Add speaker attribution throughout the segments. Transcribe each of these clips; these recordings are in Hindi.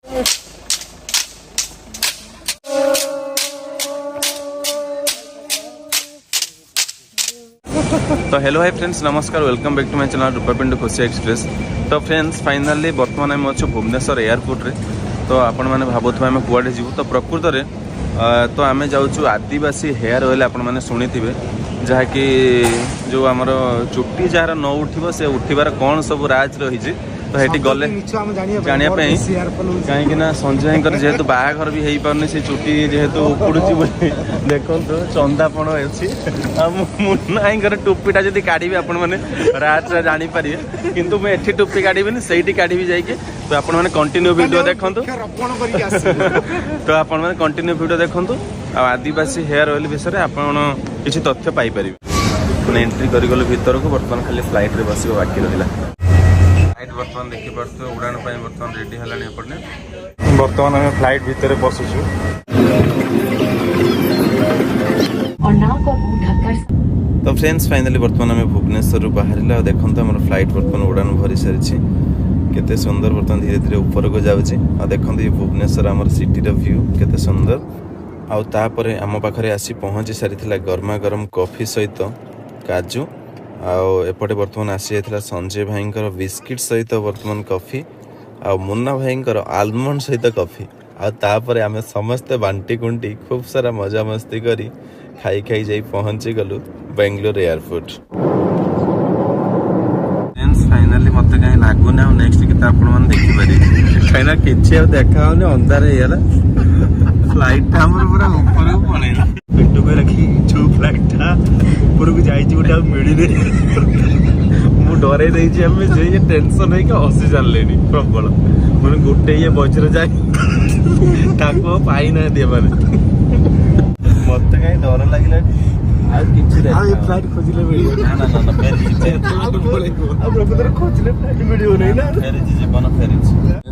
Speaker 1: तो हेलो हाय फ्रेंड्स, नमस्कार, welcome back to my channel Rupapind Khushi express. तो फ्रेंड्स फाइनाली बर्तमान आम अच्छे भुवनेश्वर एयरपोर्ट रे। तो आपण मैंने भावुवे आम कुआडे जीवु, तो प्रकृत में तो आम जाऊँ आदिवासी हेयर ऑयल। आपण मैंने शुणिथिबे जहाँकि जो आमर चुट्टी जार न उठिबो से उठिबार कौन सब राज रही। तो ये गले जानिया कहीं संजय भाई जेहेतु बाहाघर भी हो पारनी से चुट्टी जेहेतु उपुड़ी देखो चंदापण अच्छी मुन्ना टोपीटा जब काढ़ी आपण मैंने राज जानीपारे किंतु मैं एठी टोपी काढ़ी से काढ़ी जाइए। तो आपण मैंने कंटिन्यू वीडियो देखु तो आपण मैंने कंटिन्यू वीडियो देखु आदिवासी हेयर ऑयल विषय में आपण किसी तथ्य पाइपर। एंट्री करगलु भीतर को बर्तमान खाली फ्लाइट रे बस बाकी रहा। फ्लाइट बर्तमान देखी पार्थ उड़ान बर्तमान रेडी है। बर्तमान आम फ्लाइट भितर बसुचु। तो फ्रेंड्स फाइनली बर्तमान आम भुवनेश्वर बाहर देखो आम फ्लाइट बर्तमान उड़ान भरी सारी केते सुंदर बर्तमान धीरे धीरे ऊपर को जाऊँगी। देखते ये भुवनेश्वर आम सिटी व्यू केते सुंदर। आउे आम पाखे आसी पहुँची सारी गरमा गरम कॉफी सहित काजू एपटे बर्तमान आसी जाता संजय भाई बिस्किट सहित बर्तमान कॉफी आ मुन्ना भाई आलमंड सहित कॉफी आपर आम समस्ते बांटी कुंटी खूब सारा मजा मस्ती करी खाई खाई जाई पहुंची गलु बेंगलोर एयरपोर्ट। फाइनली मत कहीं लगुनि आ नेक्स्ट गीत आपण देखिपारे कहीं किसी देखा अंधार फ्लाइट पूरा ऊपर को पड़ेगा पेट को रखी जो फ्लाइट ऊपर को जाए मिलने मुझे डर रही टेंशन है हसी चलने प्रबल मैंने गोटे ये बजर जाए पाई ना मत कहीं डर लगे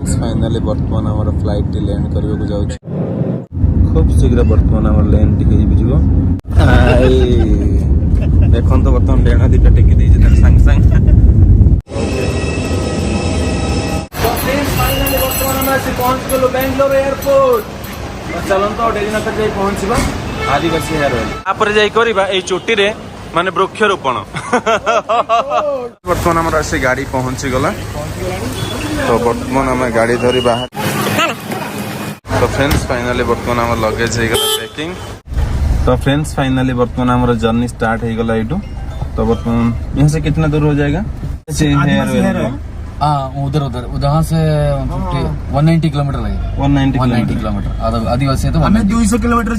Speaker 1: फाइनली बर्तमान आम फ्लाइट लैंड करने जाऊँ खूब शीघ्र बर्तमान आम लैंड टिके देखो तो बर्तमान डेढ़ दीटा टेकी सांगे सांगे पहुंच गलु बेंगलोर एयरपोर्ट। चलत डेरी न कर पहुंचवा आदिवासी हेयर ऑयल तापर जाई करबा ए चोटी रे माने वृक्षरोपण। बर्तमान आम से गाड़ी पहुंची गला। तो बर्तमान आम गाड़ी धरी बाहर। तो फ्रेंड्स फाइनली बर्तमान आम लगेज हो गला पैकिंग। तो फ्रेंड्स फाइनली बर्तमान हमारा जर्नी स्टार्ट हो गला इटू। तो बर्तमान यहाँ से कितना दूर हो जाएगा
Speaker 2: उधर से 190 किलोमीटर लगेगा। 190 किलोमीटर आदिवासी तो
Speaker 3: 200 किलोमीटर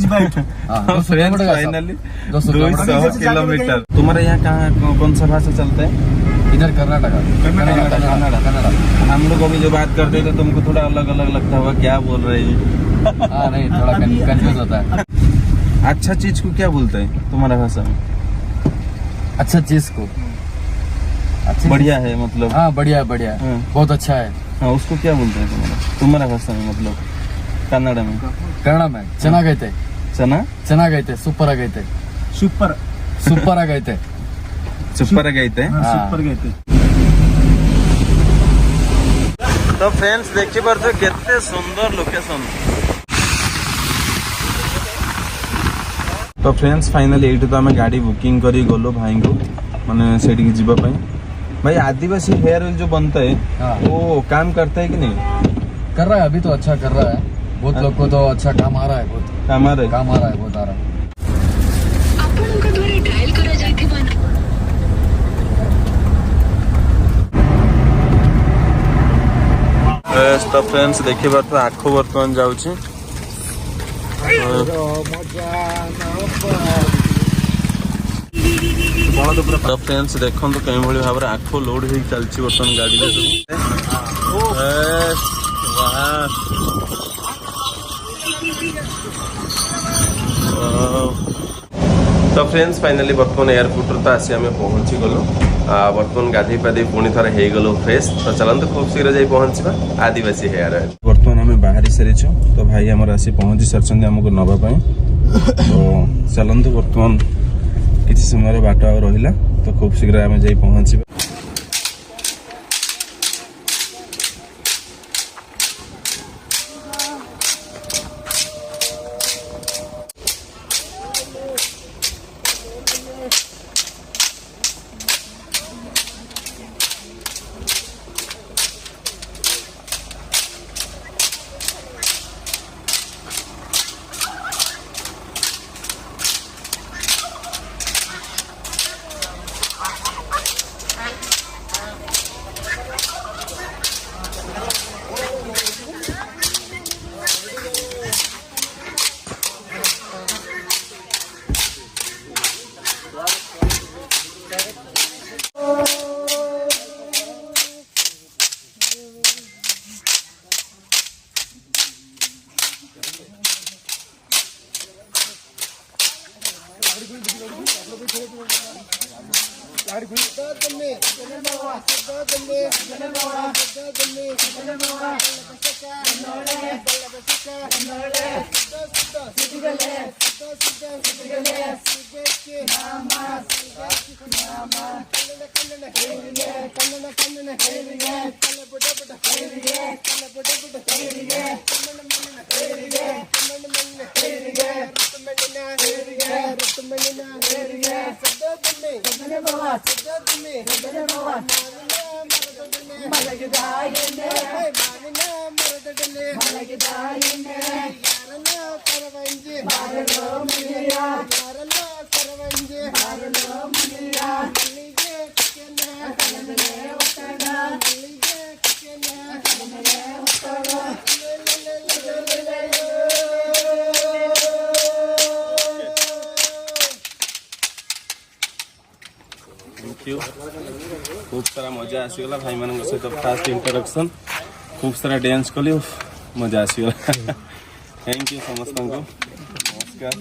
Speaker 1: फाइनली 200 किलोमीटर। तुम्हारे यहाँ कहाँ कौन सा भाषा चलता है?
Speaker 2: इधर कन्नड़ा।
Speaker 1: हम लोग अभी जो बात करते थे तुमको थोड़ा अलग अलग लगता होगा, क्या बोल रहे हैं?
Speaker 2: नहीं थोड़ा कंफ्यूज होता है।
Speaker 1: अच्छा चीज को क्या बोलते हैं तुम्हारा भाषा में?
Speaker 2: अच्छा चीज को
Speaker 1: बढ़िया है मतलब।
Speaker 2: हाँ बढ़िया है बहुत अच्छा है।
Speaker 1: हाँ उसको क्या बोलते हैं तुम्हारा भाषा में मतलब कन्नड़ में?
Speaker 2: ಚೆನ್ನಾಗೈತೆ ಸೂಪರ್ ಆಗೈತೆ
Speaker 1: सुपर ಆಗೈತೆ। तो फ्रेंड्स देखी पार्थ केते सुंदर लोकेशन। तो फ्रेंड्स फाइनली ये तो आम गाड़ी बुकिंग करी गलु भाई को माने सेठी जीवा भाई। आदिवासी हेयर ऑयल जो बनता है वो काम करता है कि नहीं?
Speaker 2: कर रहा है अभी तो अच्छा कर रहा है। बहुत लोग को तो अच्छा काम आ रहा है। बहुत
Speaker 1: काम आ रहा है
Speaker 2: बहुत आ रहा है।
Speaker 1: तो फ्रेंड्स देखी बार तो आखु बर्तमान जाऊँ। तो फ्रेंड्स देखो तो कई भाई भाव आखु लोड हो चलती बर्तमान गाड़ी तो फ्रेंड्स फाइनली बर्तमान एयरपोर्ट तो आसी आम पहुँची गलु। बर्तमान गाधे पाधे पुणी थर हो गलु फ्रेश। तो चलते खूब शीघ्र जाई पहुँचवा आदिवासी हेयर ऑयल। बर्तमान आम बाहरी सारीचु। तो भाई आमर आसी पहुँची सारी आमको नापी। तो चलते बर्तमान किसी समय बाट आ रहा। तो खूब शीघ्र आम जाई पहुँचवा। खूब सारा मजा आसीगला भाई मान सहित फास्ट इंटरेक्शन खूब सारा डांस कली मजा आसीगला थैंक यू समस्त को नमस्कार।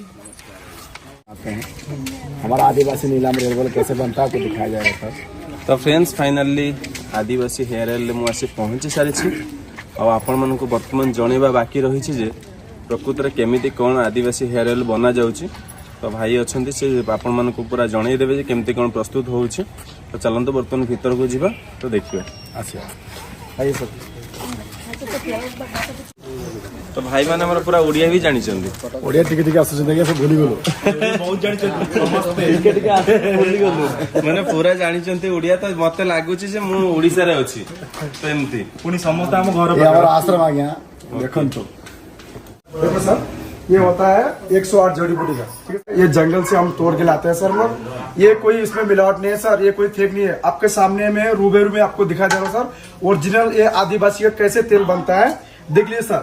Speaker 3: हमारा आदिवासी नीलाम रेलवेल कैसे बनता है आपको दिखाया जाएगा सर।
Speaker 1: तो फ्रेंड्स फाइनाली आदिवासी हेयर ऑयल मुझे पहुँची सारी आपण मन को बर्तमान जनइबा बाकी रही जे प्रकृत में केमिति कौन आदिवासी हेयर ऑयल बना जाउची। तो भाई अच्छा से आपण मन को पूरा जनई देवे केमती कौन प्रस्तुत होउची। तो चलते बर्तमान भीतर को जीवा तो देखिए।
Speaker 3: अच्छा आइए सर।
Speaker 1: तो भाई माने हमर पूरा ओडिया भी जानी चंदी
Speaker 3: ओडिया टिके टिके आसुछन सब भूली गलो बहुत जानी चंदी टिके टिके आसे भूली गलो
Speaker 1: माने पूरा जानी चंती ओडिया। तो मते लागुची जे मु ओडिसा रे अछि तो एमती
Speaker 3: पुनी समस्त हम घर पर हमर आश्रम आ गया देखन तो देखो सर ये होता है 108 जड़ी बूटी का, ठीक है। ये जंगल से हम तोड़ के लाते हैं सर लोग। ये कोई इसमें मिलावट नहीं है सर, ये कोई फेक नहीं है। आपके सामने में रूबेरू में आपको दिखा दे रहा हूँ सर ओरिजिनल ये आदिवासी का कैसे तेल बनता है। देख लीजिए सर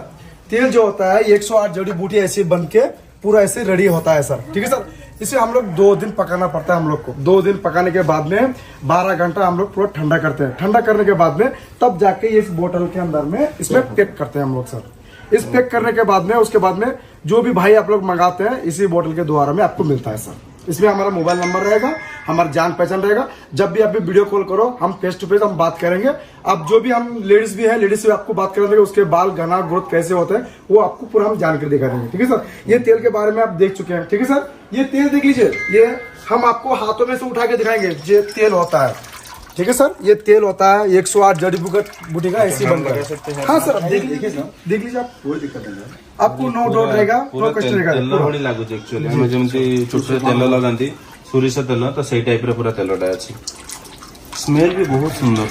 Speaker 3: तेल जो होता है 108 जड़ी बूटी ऐसे बन के पूरा ऐसे रेडी होता है सर, ठीक है सर। इसे हम लोग 2 दिन पकाना पड़ता है हम लोग को। 2 दिन पकाने के बाद में 12 घंटा हम लोग पूरा ठंडा करते हैं। ठंडा करने के बाद में तब जाके इस बोतल के अंदर में इसमें पैक करते हैं हम लोग सर। इस पैक करने के बाद में उसके बाद में जो भी भाई आप लोग मंगाते हैं इसी बोतल के द्वारा में आपको मिलता है सर। इसमें हमारा मोबाइल नंबर रहेगा, हमारा जान पहचान रहेगा। जब भी आप भी वीडियो कॉल करो हम फेस टू फेस हम बात करेंगे। अब जो भी हम लेडीज भी है लेडीज से आपको बात करेंगे उसके बाल घना ग्रोथ कैसे होते हैं वो आपको पूरा हम जानकारी दिखा देंगे, ठीक है सर। ये तेल के बारे में आप देख चुके हैं, ठीक है सर। ये तेल देख लीजिए, ये हम आपको हाथों में से उठा के दिखाएंगे। ये तेल होता है, ठीक है सर। ये तेल होता है 108 जड़ी बूटी का ऐसी बनकर। हाँ सर देख लीजिए आप, कोई दिक्कत नहीं आपको नो डाउट रहेगा।
Speaker 1: पूरा तेल भली लागुच एक्चुअली हम जेमती छोटे तेल लगांती सोरिष तेल तो सही टाइप रे पूरा तेलटा अछि। स्मेल भी बहुत सुंदर,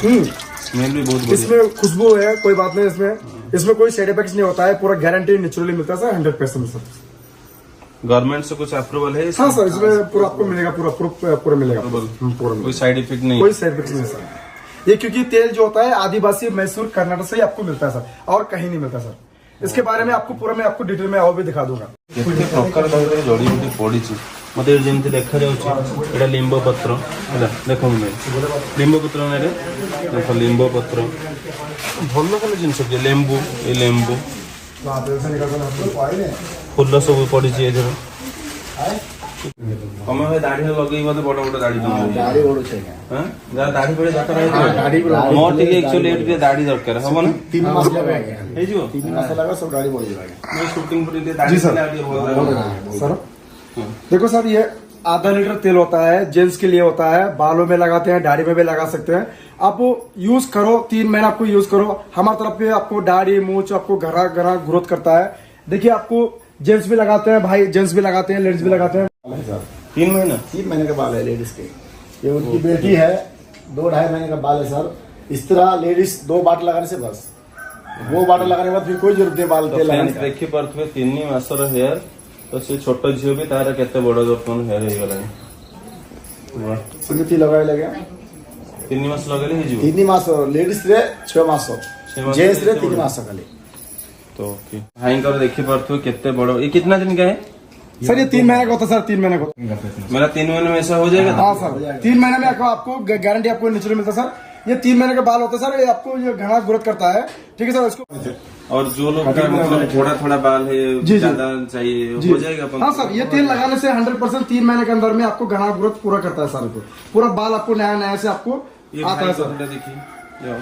Speaker 1: स्मेल भी बहुत बढ़िया।
Speaker 3: इसमें खुशबू है, कोई बात नहीं। इसमें कोई साइड इफेक्ट्स नहीं होता है। पूरा गारंटी नेचुरली मिलता है सर 100% सर।
Speaker 1: गवर्नमेंट से कुछ अप्रूवल है?
Speaker 3: हाँ सर इसमें पूरा आपको मिलेगा, पूरा मिलेगा, पूरा
Speaker 1: कोई साइड इफेक्ट नहीं?
Speaker 3: कोई साइड इफेक्ट नहीं सर। ये क्योंकि तेल जो होता है आदिवासी मैसूर कर्नाटक से ही आपको मिलता है सर, और कहीं नहीं मिलता सर। इसके बारे में आपको पूरा मैं आपको डिटेल में और भी दिखा दूंगा।
Speaker 1: केते प्रकार जड़ी बूटी पड़ी मत जमी देखा जा लिंब पत्र देख लिंब पत्र देख लिंब पत्र भल भल जिन लेंबू ये लेंबू फुल सब पड़ी तमें भाई दाढ़ी लगे मत बड़ बड़ दाढ़ी दाढ़ी बड़े दरकार मोर टे एक्चुअली दाढ़ी दरकार हम ना
Speaker 3: 3 मास लगा 3 मास लगा सब दाढ़ी बढ़ जाएगा।
Speaker 1: मैं शूटिंग पर दाढ़ी
Speaker 3: सर देखो सर ये आधा लीटर तेल होता है, जेंट्स के लिए होता है, बालों में लगाते हैं, दाढ़ी में भी लगा सकते हैं। आप यूज करो 3 महीना आपको यूज करो। हमारी तरफ पे आपको दाढ़ी मूंछ आपको घरा घरा ग्रोथ करता है। देखिए आपको जेंट्स भी लगाते हैं, भाई जेंट्स भी लगाते हैं, लेडीज भी लगाते हैं।
Speaker 1: 3 महीना
Speaker 3: 3 महीने का बाल है लेडीज के। ये उनकी बेटी है 2-2.5 महीने का बाल है सर। इस तरह लेडीज 2 बाटल लगाने से बस, 2 बाटल लगाने के बाद फिर कोई जरूरत नहीं बाल तेल लगाने की।
Speaker 1: देखी पारे 3 मासर हेयर तो से छोट झील भी तार केते बड़ बर्तमान हेयर हो गला
Speaker 3: सेमती लगाई लगे
Speaker 1: 3 मास लगले ही जीव
Speaker 3: 3 मास लेडीज रे 6 मास जेंट्स रे 3 मास खाली।
Speaker 1: तो भाई कर देखी पारे केते बड़ ये कितना दिन का है
Speaker 3: सर? ये 3 महीने का होता है सर। 3 महीने का
Speaker 1: मेरा 3 महीने में ऐसा हो जाएगा?
Speaker 3: हाँ सर 3 महीने में आपको गारंटी आपको नेचुरल मिलता है सर। ये 3 महीने का बाल होता है सर। ये आपको ये घना ग्रोथ करता है, ठीक है सर। इसको
Speaker 1: और जो लोग का मतलब थोड़ा थोड़ा बाल है
Speaker 3: जी।
Speaker 1: ज्यादा चाहिए हो जाएगा अपन।
Speaker 3: हाँ सर, ये तेल लगाने से 100% 3 महीने के अंदर में आपको घना ग्रोथ पूरा करता है सर। पूरा बाल आपको नया नया से आपको
Speaker 1: ये
Speaker 3: आता है
Speaker 1: भाई
Speaker 3: सर।
Speaker 1: को देखिए, जाओ।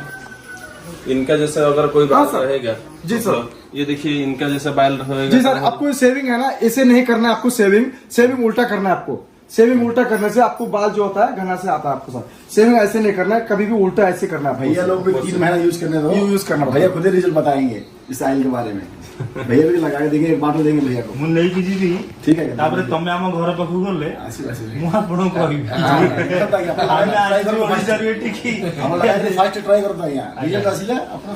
Speaker 1: इनका जैसा अगर कोई बाल
Speaker 3: हाँ सर।
Speaker 1: रहेगा
Speaker 3: जी सर।
Speaker 1: तो ये देखिए इनका जैसा बाल रहेगा।
Speaker 3: जी सर, आपको सेविंग है ना, ऐसे नहीं करना है आपको। सेविंग उल्टा करना है आपको। सेविंग उल्टा करने से आपको बाल जो होता है घना से आता है आपको सर। सेविंग ऐसे नहीं करना है, कभी भी उल्टा ऐसे करना है।
Speaker 4: भैया लोग भी 3 महीना यूज करने दो,
Speaker 3: यूज करना
Speaker 4: भैया खुद ही रिजल्ट बताएंगे इस ऑयल के बारे में। भैया भी लगा के देंगे, एक बार देंगे भैया को।
Speaker 5: ମୁଁ ନେଇକି ଯିବି
Speaker 4: ठीक है
Speaker 5: ତାପରେ ତମେ ଆମ ଘର ପାଖକୁ ଗଲେ
Speaker 4: ଆସିବ ଆସିବ
Speaker 5: ମୁଁ ଆପଣଙ୍କୁ କହିବି ଆମେ ଆସିଛୁ ଓଡ଼ିଶାରୁ ଏଠିକି
Speaker 4: फास्ट ट्राई करता है यहाँ रिजल्ट आसिले आपण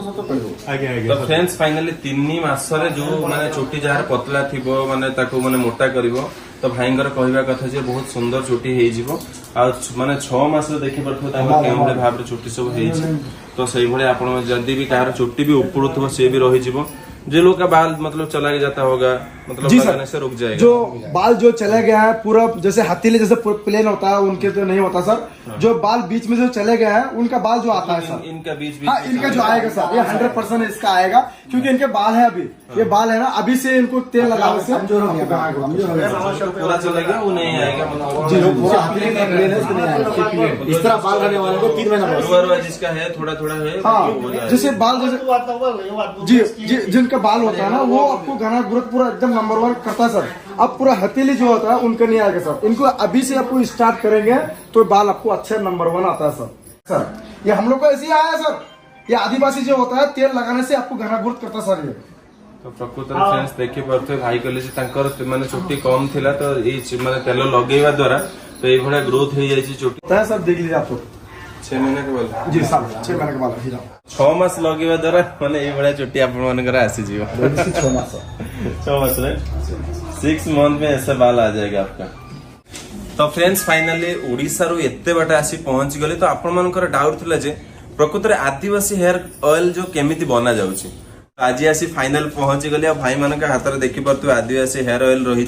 Speaker 4: सत पड़ो।
Speaker 5: ଆଜ୍ଞା
Speaker 1: तो
Speaker 5: ଆଜ୍ଞା
Speaker 1: फ्रेंड्स फाइनाली 3 मासरे जो माने चुटी जार पतला थिबो माने ताको माने मोटा करिवो तो भाईंगर कहवा कथा जे बहुत सुंदर चुटी हेई जिवो आ माने 6 मास देखि परथो ताको केम भले भाबरे चुटी सब हेई छि। तो सही भले आपण जदी भी कार चुटी भी उपड़ुथबो से भी रही जिवो। जो लोग का बाल मतलब चला जाता होगा मतलब
Speaker 3: जी
Speaker 1: लगाने
Speaker 3: सर,
Speaker 1: से रुक जाएगा।
Speaker 3: जो बाल जो चले गया है पूरा जैसे हथेली जैसे प्लेन होता है उनके तो नहीं होता सर। जो बाल बीच में जो चले गए हैं उनका बाल जो आता है सर,
Speaker 1: इनका बीच
Speaker 3: हाँ इनका जो आएगा सर ये 100% इसका आएगा, क्योंकि इनके बाल है अभी। ये बाल है ना, अभी से इनको तेल लगाने से
Speaker 4: कमजोर हो गया, कमजोर हो गया।
Speaker 1: पूरा चलेगा वो नहीं आएगा मतलब
Speaker 4: जी पूरा हाथी का ब्रेन है, उसको नहीं आएगा। इस तरह बाल रहने वाले को 3 महीना बस।
Speaker 1: रुआ जिसका है थोड़ा थोड़ा है
Speaker 3: हाँ,
Speaker 1: वो हो जाएगा।
Speaker 3: जैसे बाल जैसे जी जिनका बाल होता है ना वो आपको घना ग्रोथ पूरा एकदम नंबर 1 करता है सर। अब पूरा हथेली जो होता है उनका नहीं आएगा सर। इनको अभी से आपको स्टार्ट करेंगे तो बाल आपको अच्छे नंबर 1 आता है सर। ये हम लोग को ऐसे ही आया है सर। ये आदिवासी जो होता है तेल लगाने से आपको घना ग्रोथ करता है सर ये।
Speaker 1: तो प्रकृत फ्रेंड्स देखि परथे भाई कहले जे तांकर माने चुट्टी कम थिला तो ए माने तेल लगेଇବା द्वारा तो ए भड़ा ग्रोथ हो जाई छि चुट्टी।
Speaker 3: होता है सर, देख लीजिए आप लोग।
Speaker 1: 6 महीने के बाद
Speaker 3: जी सर, 6 महीने के बाद ही जाओ।
Speaker 1: 6 मास लगेଇବା द्वारा माने ए भड़ा चुट्टी आपण मानकर आसी जीव।
Speaker 3: 6 मास
Speaker 1: 6 मास रे 6 मंथ में ऐसा बाल आ जाएगा आपका। तो फ्रेंड्स फाइनली ओडिसा रो एते बाटे आसी पहुंच गले। तो आपण मानकर डाउट थिला जे प्रकृत रे आदिवासी हेयर ऑयल जो केमिति बना जाउची। आज आसी फाइनल पहुंच गले। भाई मान हाथ में देखी पार्थ आदिवासी हेयर ऑयल रही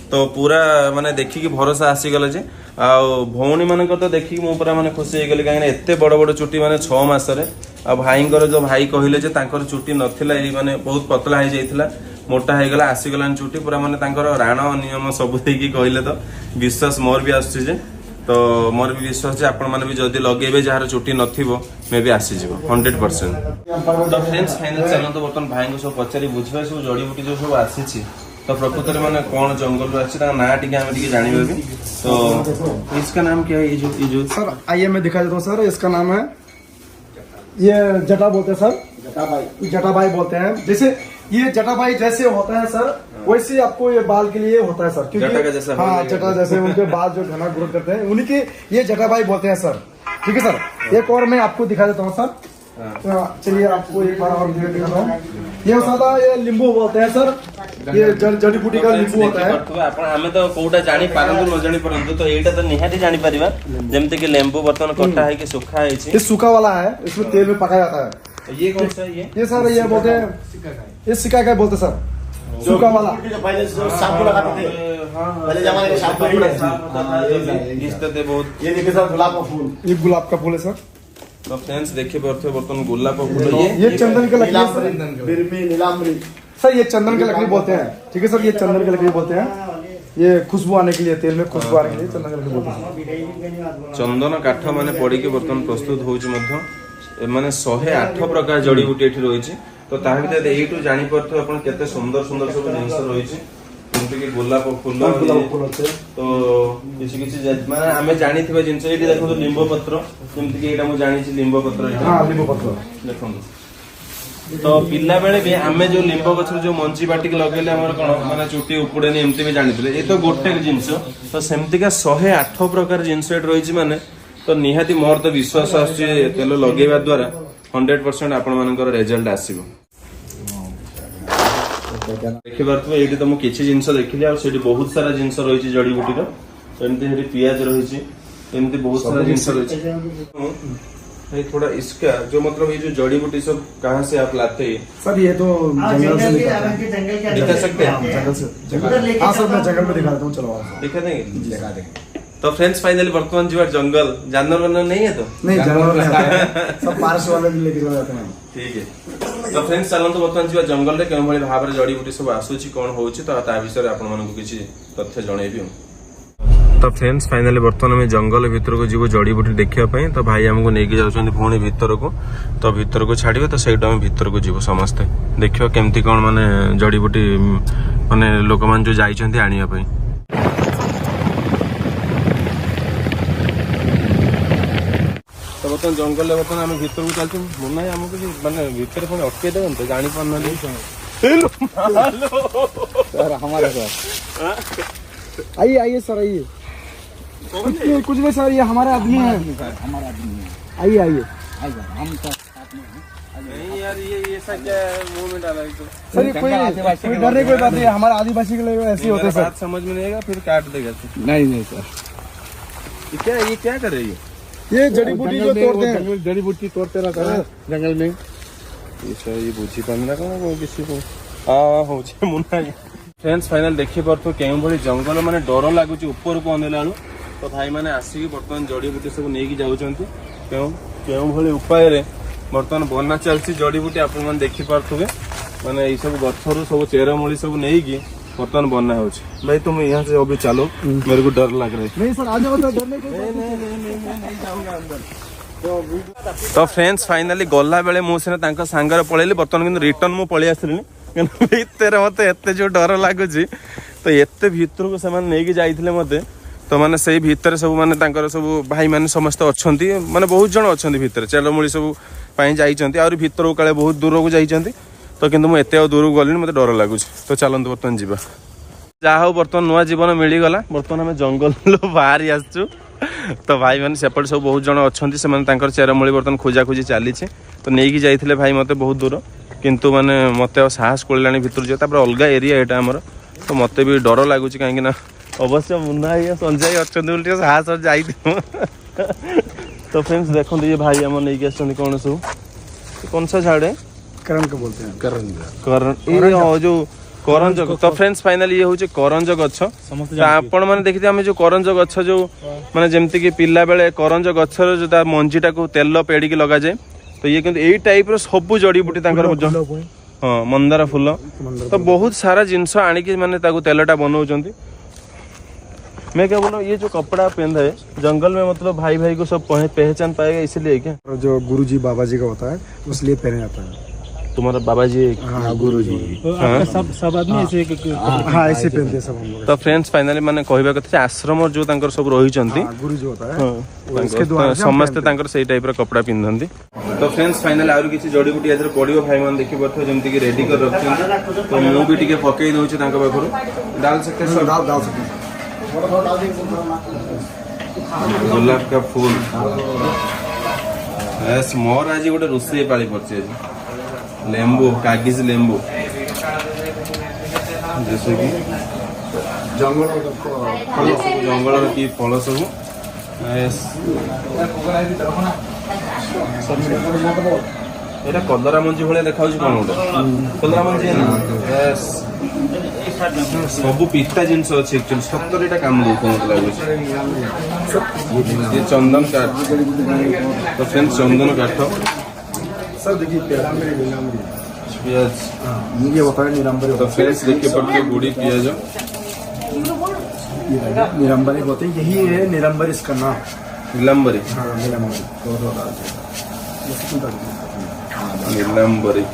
Speaker 1: तो पूरा माने देखिकी भरोसा आसीगला जे आ भौणी मान तो देखिकी मु पूरा माने खुशी हो गली कहीं एते बड़ बड़ चुटी माने 6 मासरे। आ भाईंकर जो भाई कहले जे तांकर चुटी नथिला ए माने बहुत पतला हो जाइथिला मोटा हो गला आसीगला चुटी पूरा माने तांकर राण नियम सब देकी कहले तो विश्वास मोर भी आछे जे। तो मोर भी विश्वास जे आपण माने भी जदी लगेबे जार चुटी नथिबो मे भी आसी जिवो 100%। तो फ्रेंड्स फाइनल चलो तो बर्तन भाई को सब पचारि बुझबा सब जड़ी बूटी जो सब आसी तो प्रकृत माने कौन जंगल रो आसी ना टिके हम टिके जानिबे भी। तो इसका नाम क्या है? ये जो
Speaker 3: सर आइए मैं दिखा देता हूँ सर। इसका नाम है ये जटा बोलते हैं सर। जटाबाई बोलते हैं। जैसे ये जटाबाई जैसे होता है सर वैसे आपको ये बाल के लिए होता है सर,
Speaker 1: जटा का जैसा
Speaker 3: हाँ जटा जैसे उनके बाल जो घना ग्रोथ करते हैं उन्हीं के ये जटाबाई बोलते हैं सर। ठीक है सर, एक और मैं आपको दिखा देता हूँ सर। चलिए आपको एक बार और दिखाता हूँ। ये सादा ये लींबू बोलते हैं सर। ये जड़ी बूटी का लींबू होता है।
Speaker 1: हमें तो कोटा जानी पारंतु न जानी परंतु तो एटा तो निहाती जानी परिबा जेमते कि लेंबू बर्तन कट्टा है कि सूखा है
Speaker 3: ये सूखा वाला है, इसमें तेल में पकाया जाता है।
Speaker 1: ये कौन सा है?
Speaker 3: ये सर ये बोलते हैं ये सिक्का क्या बोलते हैं सर, सूखा वाला।
Speaker 4: पहले जो शैम्पू लगाते थे, पहले जमाने के शैम्पू
Speaker 1: घिसते थे बहुत।
Speaker 4: ये देखिए सर गुलाब का फूल,
Speaker 3: ये गुलाब का फूल है सर।
Speaker 1: तो फ्रेंड्स देखिए बर्तन बर्तन गुलाब का फूल
Speaker 3: ये चंदन का लकड़ी है सर।
Speaker 4: बिरमी नीलाम्बरी
Speaker 3: सर ये चंदन का लकड़ी बोलते हैं। ठीक है सर, ये चंदन का लकड़ी बोलते हैं। ये खुशबू आने के लिए, तेल में खुशबू आने के लिए चंदन का लकड़ी बोलते हैं।
Speaker 1: चंदन काठ माने पड़ी के बर्तन प्रस्तुत होउची मध्य माने 108 प्रकार जड़ी बूटी एठी रहिची। तो ता भीतर एठू जानि परथो अपन केते सुंदर सुंदर सब जिंस रहिची जेमते कि गोलाप फूल तो किसी किसी माने हमें जानी थिबा जिंस एठी देखो तो लींबो पत्र जेमते कि एटा मु जानि छि लींबो पत्र एटा।
Speaker 3: हां लींबो पत्र
Speaker 1: देखो तो पिला बेले भी आमे जो लींबो गछर जो मंची बाटी के लगेले हमर कोन माने चुटी उपुडेनी एमती भी जानिथिले। ए तो गोटे जिंस तो सेमती का 108 प्रकार जिंस एट रहिछि माने तो निहाती मोर तो विश्वास आछि तेल लगेबा द्वारा 100% आपण मानकर रिजल्ट आसीबो। देखि पारथबे एठी तो मु किछि जिंस देखिली आ सेठी बहुत सारा जिंस रहिछि जड़ी बूटी रो। एमती हेरी पियाज रहिछि एमती बहुत सारा जिंस रहिछि। ये थोड़ा इसका जो मतलब ये जो जड़ी बूटी सब कहाँ से आप लाते हैं
Speaker 3: सर? ये तो जंगल से
Speaker 1: दिखा सकते हैं?
Speaker 3: जंगल से। हाँ सर मैं जंगल में दिखा देता हूँ, चलो
Speaker 1: दिखा देंगे। दिखा देंगे। तो फ्रेंड्स फाइनली वर्तमान जो जंगल जानवर नहीं है तो
Speaker 3: नहीं जानवर नहीं सब पारस वाले भी लेके जाते हैं।
Speaker 1: ठीक है। तो फ्रेंड्स चलନ୍ତୁ ବର୍ତ୍ତମାନ ଯିବା ଜଙ୍ଗଲରେ କେଉଁ ଭଳି ଭାବରେ ଜଡିବୁଟି ସବୁ ଆସୁଛି କଣ ହଉଛି ତ ତା ବିଷୟରେ ଆପଣ ମାନଙ୍କୁ କିଛି ତଥ୍ୟ ଜଣେଇବି। तो फ्रेंड्स फाइनली बर्तमान आम जंगल भितर को जीव जड़ीबुटी देखापी तो भाई आमको लेकिन जाऊँ पुणी भितर को तो भितर को छाड़े तो सही आम भितर को जीव समस्ते देखियो केमती कौन माने जड़ीबुटी माने लोक मान जो जाइछन्ति आनिया पई। तो बर्तमान जंगल बर्तमान आम भितर को चलते मुना आमको माने भितर पुणी अटके देवन तो जानी पारना
Speaker 3: सर हमारा सर आइए आइए सर आइए कुछ नहीं सर ये हमारा आदमी है
Speaker 2: हमारा आदमी है।
Speaker 3: आइए आइए
Speaker 2: हम तो
Speaker 1: नहीं यार ये ऐसा क्या मुंह में डाला है तो
Speaker 3: सर ये कोई डरने की कोई बात नहीं हमारे आदिवासी के लिए ऐसे ही होते हैं सर।
Speaker 1: बात समझ में नहीं आएगा फिर काट देगा तू।
Speaker 2: नहीं नहीं सर
Speaker 1: ये क्या कर रही है
Speaker 3: ये जड़ी बूटी जो तोड़ते हैं
Speaker 2: जड़ी बूटी तोड़ते रहता है जंगल में।
Speaker 1: ये बुझी पाना कौन किसी को हाँ हो मुना फ्रेंड्स फाइनल देखी पार्थ केउं भली जंगल माने डर लगुच ऊपर को अनेला तो भाई मैंने आसिक बर्तमान जड़ीबुटी सब नहीं जाऊँगी केउं भली उपाय बर्तमान बना चलती जड़ीबुटी आप देखी पारे माने ये सब गचर सब चेरमूली सब नहीं बर्तमान बना हो भाई तुम यहाँ से अभी चलो मेरे को डर लग रहा है।
Speaker 3: नहीं सर आज डरने को
Speaker 1: तो फ्रेंड्स फाइनाली गला बेले मुझे सांगर पलैली बर्तमान किंतु रिटर्न मु पलि आसली भितर मत एत जो डर लगुच तो एत भीतर को नहीं जाइए मत तो मैंने से भितर सब माने सब भाई मैंने समस्त अच्छा माने बहुत जन अच्छा भितर चेलमूली सब जाइए और भीतर को काले बहुत दूर को जाइए तो किंतु मुझे दूर को गली मत डर लगुच तो चलते बर्तमान जावा जहा हो बर्तमान नुआ जीवन मिलगला बर्तमान आम जंगल बाहरी आसचु तो भाई मैंने सेपट सब बहुत जन अच्छा से चेरमूली बर्तमान खोजा खोजी चली तो नहीं जाइए भाई मत बहुत दूर किंतु माने मत साहस कोला भितर जो अलग एरिया यहाँ आमर तो मत भी डर लगुच कहीं अवश्य मुन्ना संजय अच्छा साहस जाई तो फ्रेंड्स देखो ये भाई आम नहीं कौन सब कौन सा झाड़ है
Speaker 3: करण को बोलते हैं
Speaker 1: जो करंज तो फ्रेंड्स फाइनली ये हूँ करंज गछ आपण मैंने देखिए आम जो करंज गछ जो माने जमती कि पिला बेले करंज गछर जो मंजीटा को तेल पेड़ी लगा जाए तो ये किंतु यही टाइप रो सब जड़ीबुटी हाँ मंदार फूल तो बहुत सारा जिनस आणिकी माने ताको तेलटा बनाउछन्ती। मैं क्या बोलूं ये जो कपड़ा पहना है जंगल में मतलब भाई भाई को सब पहचान पाएगा इसलिए क्या
Speaker 3: जो गुरुजी बाबा जी का होता है इसलिए पहने जाता है।
Speaker 1: तुम्हारा बाबा जी
Speaker 3: हाँ गुरुजी
Speaker 2: सब आदमी ऐसे
Speaker 3: हाँ ऐसे पहनते सब हम लोग।
Speaker 1: तो फ्रेंड्स फाइनली माने कहबा कथा आश्रम जो तांकर सब रहिचंती
Speaker 3: गुरुजी होता है
Speaker 1: समस्त तांकर सही टाइप रो कपड़ा पिंधंती। तो फ्रेंड्स फाइनली आउर किछि जड़ीबुटी एथर पडियो भाई मान देखि परथो जेमति कि रेडी कर रखछन तो मु भी टिके पकई दोछि तांका पाखरु डाल सकते सब
Speaker 3: डाल सकते
Speaker 1: गुलाब का फूल एस मोर आज गोटे रोसे पाली पड़ছে लेंबू कागज लेंबू जैसे कि जंगल की फल सब এটা কদরা মঞ্জি ভଳିଆ দেখাଉଛି କଣ ଗୋଟେ କଦରା ମଞ୍ଜି ସବୁ ପିତା ଜିନିଷ ଅଛି एक्चुअली ସତରେ ଏଟା କାମ ଦଉଥିବ ମତେ ଲାଗୁଛି। ये चंदन काठ तो फ्रेंड्स चंदन काठ
Speaker 3: सर देखिए
Speaker 1: प्याज
Speaker 3: ये होता है निरंबरी
Speaker 1: तो फ्रेंड्स देखिए पड़ते गुड़ी प्याज
Speaker 3: निरंबरी होते हैं यही है निरंबरी इसका नाम
Speaker 1: नीलंबरी
Speaker 3: हाँ निरंबरी
Speaker 1: नीलंबरी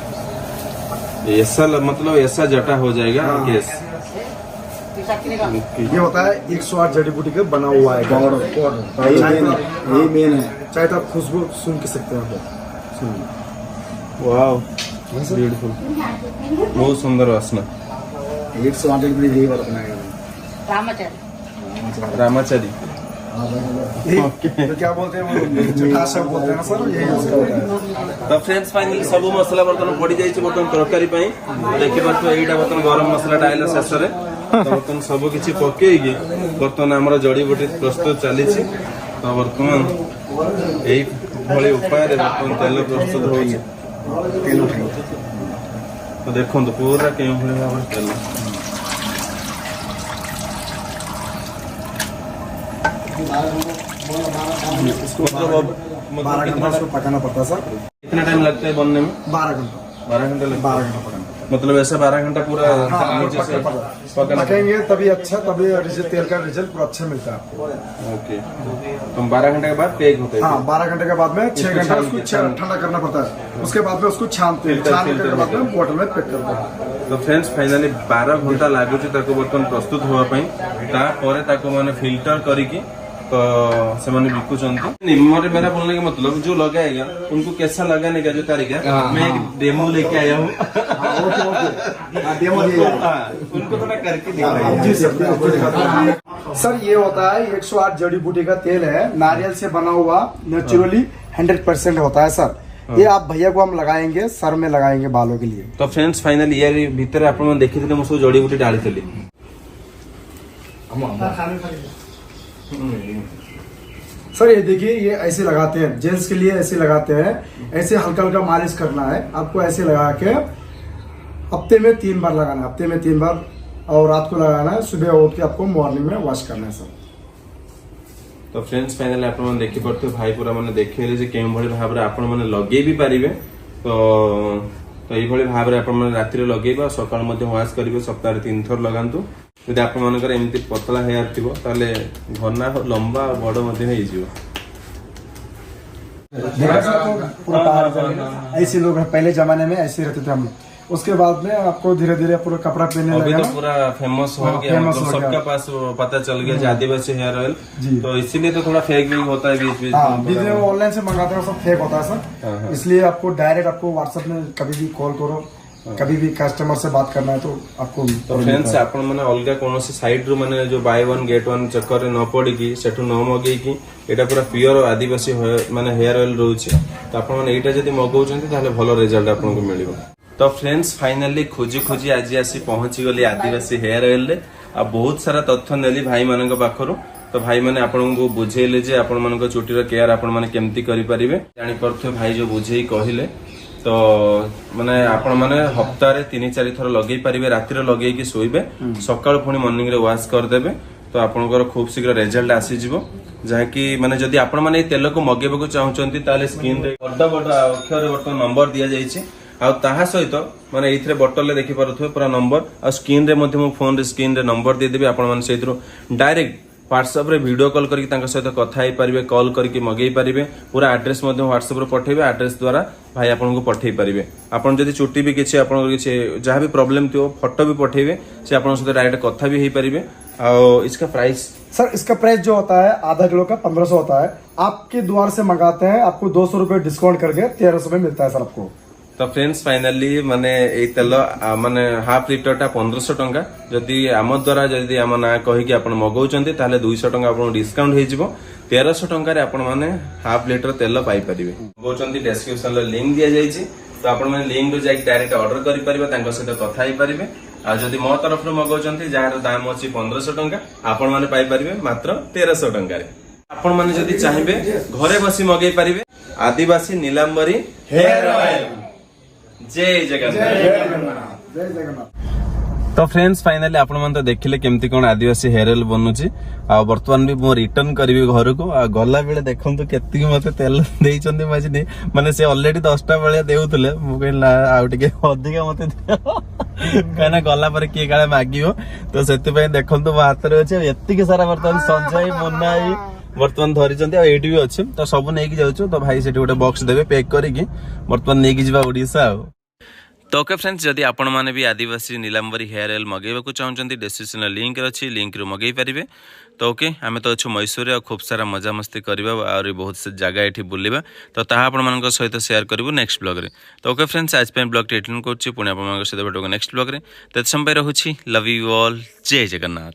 Speaker 1: ऐसा मतलब ऐसा जटा हो जाएगा केस
Speaker 3: ये होता है 108 जड़ी बूटी का बना हुआ है ये मेन है चाहे तो आप खुशबू सुन के सकते हैं
Speaker 1: वाओ ब्यूटीफुल बहुत सुंदर वासना
Speaker 3: 108 जड़ी बूटी यही वाला बनाएगा
Speaker 1: रामाचारी
Speaker 3: तो क्या बोलते हैं वो जटा सब बोलते हैं ना सर यही उसका होता है।
Speaker 1: तो फ्रेंड्स फाइनली सब मसला बर्तन पड़ी जाइए बर्तन तरकारी देखी पार्थ यहीटा बर्तन गरम मसला आइला शेष में तो बर्तन सब किसी पकईकि बर्तमान आम जड़ीबुटी प्रस्तुत चली तो बर्तमान यही भली उपाय बर्तमान तेल प्रस्तुत हो तो देखो पूरा क्यों भाव तेल
Speaker 3: इसको 12 घंटा उसको पकाना पड़ता है सर।
Speaker 1: कितना टाइम लगता है बनने में?
Speaker 3: 12 घंटा
Speaker 1: 12 घंटा लगता
Speaker 3: 12
Speaker 1: है
Speaker 3: घंटा पकाना।
Speaker 1: मतलब ऐसा 12 घंटा पूरा
Speaker 3: हाँ,
Speaker 1: नीचे से पकाना।
Speaker 3: पकेंगे तभी अच्छा, तभी रिजल्ट, तेल का रिजल्ट पूरा अच्छा मिलता है आपको।
Speaker 1: ओके, तो 12 घंटे के बाद पैक होता है।
Speaker 3: हाँ, 12 घंटे के बाद में 6 घंटा उसको ठंडा करना पड़ता है। उसके बाद में उसको छानते हैं, छानने के बाद में बोतल में पैक करते हैं।
Speaker 1: तो फ्रेंड्स फाइनाली 12 घंटा लागुଛି ताको बर्तन प्रस्तुत होवा पई, तापर ताको माने फिल्टर करिकी तो से माने बिकुचंती। निम्मरे मेरा बोलने का मतलब जो लगाएगा उनको कैसा लगाने का जो तरीका, मैं एक डेमो लेके आया हूँ।
Speaker 3: डेमो दिया
Speaker 1: उनको थोड़ा करके दिखाइए।
Speaker 3: जी सर, आपको दिखाता हूं। सर ये होता है 108 जड़ी बूटी का तेल है, नारियल से बना हुआ, नेचुरली 100% होता है सर। ये आप भैया को हम लगाएंगे, सर में लगाएंगे बालों के लिए।
Speaker 1: तो फ्रेंड्स फाइनाली यार भीतर आपण देखिथिले मु सब जड़ी बूटी डालिथिली।
Speaker 3: सर ये देखिए, ये ऐसे लगाते हैं, जेंट्स के लिए ऐसे लगाते हैं। ऐसे हल्का हल्का मालिश करना है आपको, ऐसे लगा के हफ्ते में 3 बार लगाना है, हफ्ते में 3 बार, और रात को लगाना है, सुबह उठ के आपको मॉर्निंग में वॉश करना है सर।
Speaker 1: तो फ्रेंड्स फाइनाली आपण देखि पड़ते भाई पूरा माने देखेले जे केम भली भाबरे आपण माने लगे भी पारिबे। तो एई भली भाबरे आपण माने रात्रि रे लगेबा, सकाळ मध्ये वॉश करिवे, सप्ताह रे 3 थर लगांतु। यदि आपण मानकर एमती पतला हेयर थिबो ताले घना लंबा बड़ मध्ये हे जिवो।
Speaker 3: देखा सर, पूरा पार ऐसे लोग पहले जमाने में ऐसे रहते थे हम लोग। उसके बाद में आपको धीरे धीरे पूरा कपड़ा पहनने
Speaker 1: अभी
Speaker 3: लगे
Speaker 1: तो
Speaker 3: ना।
Speaker 1: पूरा फेमस हो गया,
Speaker 3: फेमस
Speaker 1: मतलब
Speaker 3: हो गया।
Speaker 1: सबका पास पता चल गया कि आदिवासी हेयर ऑयल,
Speaker 3: जी।
Speaker 1: तो इसीलिए तो थोड़ा फेक भी होता है बीच बीच
Speaker 3: हाँ,
Speaker 1: में।
Speaker 3: बीच में ऑनलाइन से मंगाते हैं, सब फेक होता है
Speaker 1: हाँ, हाँ।
Speaker 3: सर। इसलिए आपको डायरेक्ट आपको व्हाट्सएप में कभी भी कॉल करो, कभी भी कस्टमर से बात करना है तो आपको।
Speaker 1: तो फ्रेंड्स आपण माने अलगा कोनोसी साइड रू माने जो बाय वन गेट वन चक्कर रे न पड़ी की सेठु न मगे की एटा पूरा प्योर आदिवासी माने हेयर ऑयल रहउछि। तो आपण माने एटा जदी मगौचंती ताले भलो रिजल्ट आपन को मिलिबो। तो फ्रेंड्स फाइनली खोजी खोजी आज आसी पहुंची गली आदिवासी हेयर ऑयल रे। आ बहुत सारा तथ्य नेली भाई मानक पाखरु। तो भाई माने आपण को बुझेले जे आपण मानक चुटीर केयर आपण माने केमती करि परिबे, जानि परथो भाई जो बुझेई कहिले। तो माने आपण माने हफ्तारे 3-4 थर लगे पारिबे, राति रे लगे की सोइबे, सकाळ पुणी मॉर्निंग रे वॉश कर देबे। तो आपनकर खूब शीघ्र रिजल्ट आसी जिवो, जहा कि माने जदी आपण माने ए तेल को मगेबे को चाहउचंती ताले स्क्रीन रे बड़ बड़ अक्षर बटन नंबर दिया जाईछि। आ ताहा सहित माने एथरे बटन ले देखि पारुथबे पूरा नंबर, आ स्क्रीन रे मध्ये मो फोन रे स्क्रीन रे नंबर दे देबे। आपण माने सेथरो डायरेक्ट व्हाट्सएप रे वीडियो कॉल करके तांका सहित कथा हेई पारिबे, कॉल करके मगेई पारिबे। पूरा एड्रेस मध्ये व्हाट्सएप रे पठेबे, एड्रेस द्वारा भाई आपन को पठेई पारिबे। आपन जदी चुट्टी भी किछि आपन किछि जहां भी प्रॉब्लम थियो फोटो भी पठेबे, से आपन सहित डायरेक्ट कथा भी हेई पारिबे। आ इसका प्राइस
Speaker 3: सर, इसका प्राइस जो होता है आधा किलो का 1500 होता है। आपके द्वार से मंगाते हैं, आपको 200 रुपए डिस्काउंट करके 1300 में मिलता है सर आपको।
Speaker 1: तो फ्रेंड्स फाइनाली माने ए तेल माने हाफ लिटर टा 1500 टंका। जदि आम द्वारा जदि आम ना कहि कि आपण मगौचंती ताले 200 टंका आपण डिस्काउंट हे जिवो। 1300 टंका रे आपण माने हाफ लिटर तेल पाई परिबे। मगौचंती डिस्क्रिप्शन रे लिंक दिया जाईछि, तो आपण माने लिंक रो जाई डायरेक्ट ऑर्डर करि परिबे, तांका सहित कथा हेई परिबे। आ जदि मो तरफ रो मगौचंती जार दाम अछि 1500 टंका, आपण माने पाई परिबे मात्र 1300 टंका रे। आपण माने जदि चाहिबे घरे बसी मगेई परिबे आदिवासी नीलांबरी हेयर ऑयल। जय जगन्नाथ।
Speaker 3: जय जगन्नाथ।
Speaker 1: तो फ्रेंड्स फाइनली आपण मन तो देखिले केमती कोन आदिवासी हेयर ऑयल बनुची। आ वर्तमान भी मो रिटर्न करबी घर को। आ गला बेले देखंतु केती मते तेल देइचंदी माने माने से ऑलरेडी 10टा बेले देउतले, मु कहला आ टिके अधिका मते कहना गला पर के काळे मागियो। तो सेति पय देखंतु मो हाथ रे अछि एत्ती के सारा वर्तमान संजय मुन्नाई वर्तमान धरिचंती। आ एटी भी अछि, तो सब नै कि जाउछु। तो भाई सेठी गोटे बॉक्स देबे पैक करिकि वर्तमान नै कि जिबा ओडिसा। तो ओके फ्रेंड्स, जदि आपण माने भी आदिवासी नीलांबरी हेयर ऑयल मगेबा को चाहउचंती डिस्क्रिप्शन लिंक अछि, लिंक रो मगेई परिबे। तो ओके आमे तो अच्छु मैसूर रे खूब सारा मजा मस्ती करबा और बहुत से जगह एठी बुलिबा। तो ताहा आपण मानक सहित शेयर करबो नेक्स्ट ब्लॉग रे। तो ओके फ्रेंड्स, आज पे ब्लॉग टेटन करछि, पुणी आपण मानक सहित भेटो नेक्स्ट ब्लॉग रे। तत समय रहउछि, लव यू ऑल, जय जगन्नाथ।